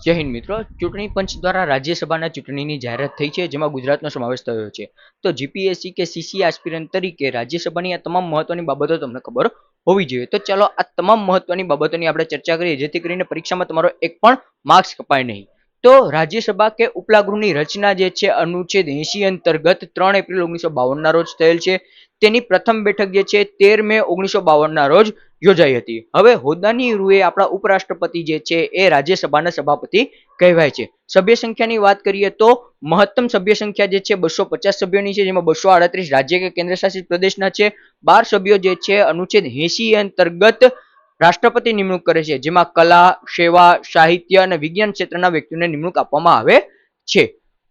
જય હિન્દ મિત્રો, ચૂંટણી પંચ દ્વારા રાજ્યસભાના ચૂંટણીની જાહેરાત થઈ છે, જેમાં ગુજરાતનો સમાવેશ થયો છે. તો જીપીએસસી કે સીસી એસ્પિરન્ટ તરીકે રાજ્યસભાની આ તમામ મહત્વની બાબતો તમને ખબર હોવી જોઈએ. તો ચાલો આ તમામ મહત્વની બાબતોની આપણે ચર્ચા કરીએ, જેથી કરીને પરીક્ષામાં તમારો એક પણ માર્ક્સ કપાય નહીં. તો રાજ્યસભા કે ઉપલા ગૃહની રચના જે છે અનુચ્છેદ 80 અંતર્ગત 3 એપ્રિલ 1952 ના રોજ થયેલ છે. તેની પ્રથમ બેઠક જે છે 13 મે 1952 ના રોજ યોજાઈ હતી. હવે હોદ્દાની રૂએ આપણા ઉપરાષ્ટ્રપતિ જે છે એ રાજ્યસભાના સભાપતિ કહેવાય છે. સભ્ય સંખ્યાની વાત કરીએ તો મહત્તમ સભ્ય સંખ્યા જે છે 250 સભ્યોની છે, જેમાં 238 રાજ્ય કે કેન્દ્ર શાસિત પ્રદેશના છે. 12 સભ્યો જે છે અનુચ્છેદ 80 અંતર્ગત રાષ્ટ્રપતિ નિમણૂક કરે છે, જેમાં કલા, સેવા, સાહિત્ય અને વિજ્ઞાન ક્ષેત્રના વ્યક્તિઓને નિમણૂક આપવામાં આવે છે.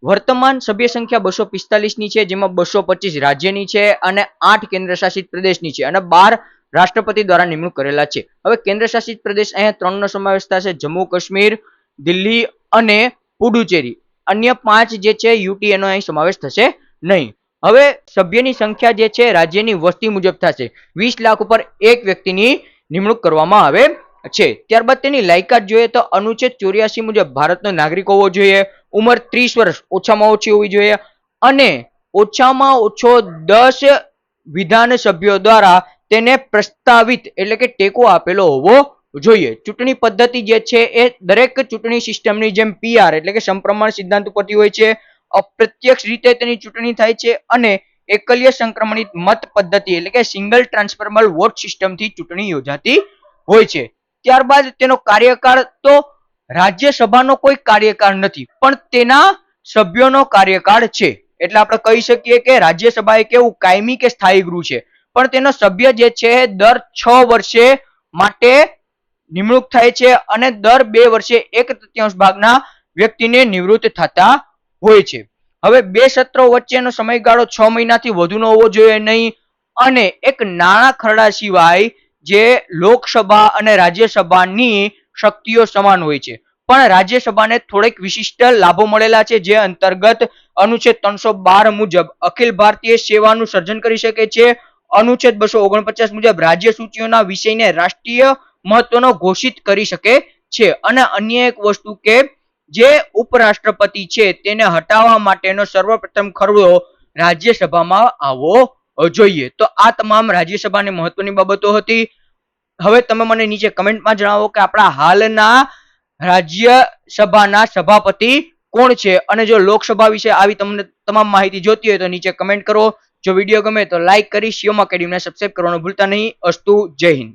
વર્તમાન સભ્ય સંખ્યા 245 ની છે, જેમાં 225 રાજ્યની છે અને 8 કેન્દ્ર શાસિત પ્રદેશની છે અને 12 રાષ્ટ્રપતિ દ્વારા નિમણૂક કરેલા છે. હવે કેન્દ્ર શાસિત પ્રદેશ અહીંયા 3 નો સમાવેશ થશે: જમ્મુ કાશ્મીર, દિલ્હી અને પુડુચેરી. અન્ય 5 જે છે યુટી એનો અહીં સમાવેશ થશે નહીં. હવે સભ્યની સંખ્યા જે છે રાજ્યની વસ્તી મુજબ થશે. 20 લાખ ઉપર એક વ્યક્તિની નિમણૂક કરવામાં આવે છે. ત્યારબાદ તેની લાયકાત જોઈએ તો અનુચ્છેદ 84 મુજબ ભારતનો નાગરિક હોવો જોઈએ, ઉંમર 30 વર્ષ ઓછામાં ઓછી હોવી જોઈએ અને ઓછામાં ઓછો 10 વિધાનસભ્યો દ્વારા તેને પ્રસ્તાવિત એટલે કે ટેકો આપેલો હોવો જોઈએ. ચૂંટણી પદ્ધતિ જે છે એ દરેક ચૂંટણી સિસ્ટમની જેમ પીઆર એટલે કે સમપ્રમાણ સિદ્ધાંત ઉપરથી હોય છે. અપ્રત્યક્ષ રીતે તેની ચૂંટણી થાય છે અને એકલ્ય સંક્રમણિત મત પદ્ધતિ એટલે કે સિંગલ ટ્રાન્સફરેબલ વોટ સિસ્ટમથી ચૂંટણી યોજાતી હોય છે. ત્યારબાદ તેનો કાર્યકાળ તો રાજ્યસભાનો કોઈ કાર્યકાળ નથી, પણ તેના સભ્યોનો કાર્યકાળ છે. એટલે આપણે કહી શકીએ કે રાજ્યસભા એક એવું કાયમી કે સ્થાયી ગૃહ છે, પણ તેનો સભ્ય જે છે દર 6 વર્ષે માટે નિમણૂક થાય છે અને દર 2 વર્ષે 1/3 ભાગના વ્યક્તિને નિવૃત્ત થતા હોય છે. હવે બે સત્રો વચ્ચેનો સમયગાળો 6 મહિનાથી વધુનો હોવો જોઈએ નહીં અને એક નાણાં ખરડા સિવાય જે લોકસભા અને રાજ્યસભાની શક્તિઓ સમાન હોય છે, પણ રાજ્યસભાને થોડેક વિશિષ્ટ લાભો મળેલા છે, જે અંતર્ગત અનુચ્છેદ 312 મુજબ અખિલ ભારતીય સેવાનું સર્જન કરી શકે છે. અનુચ્છેદ 249 મુજબ રાજ્ય સૂચિઓના વિષયને રાષ્ટ્રીય મહત્વનો ઘોષિત કરી શકે છે અને અન્ય એક વસ્તુ કે જે ઉપરાષ્ટ્રપતિ છે તેને હટાવવા માટેનો સર્વપ્રથમ ખરડો રાજ્યસભામાં આવવો જોઈએ. તો આ તમામ રાજ્યસભાની મહત્વની બાબતો હતી. હવે તમે મને નીચે કમેન્ટમાં જણાવો કે આપણા હાલના રાજ્યસભાના સભાપતિ કોણ છે, અને જો લોકસભા વિશે આવી તમને તમામ માહિતી જોતી હોય તો નીચે કમેન્ટ કરો. જો વિડીયો ગમે તો લાઈક કરી શિવમ એકેડમીને સબસ્ક્રાઇબ કરવાનું ભૂલતા નહીં. અસ્તુ. જય હિન્દ.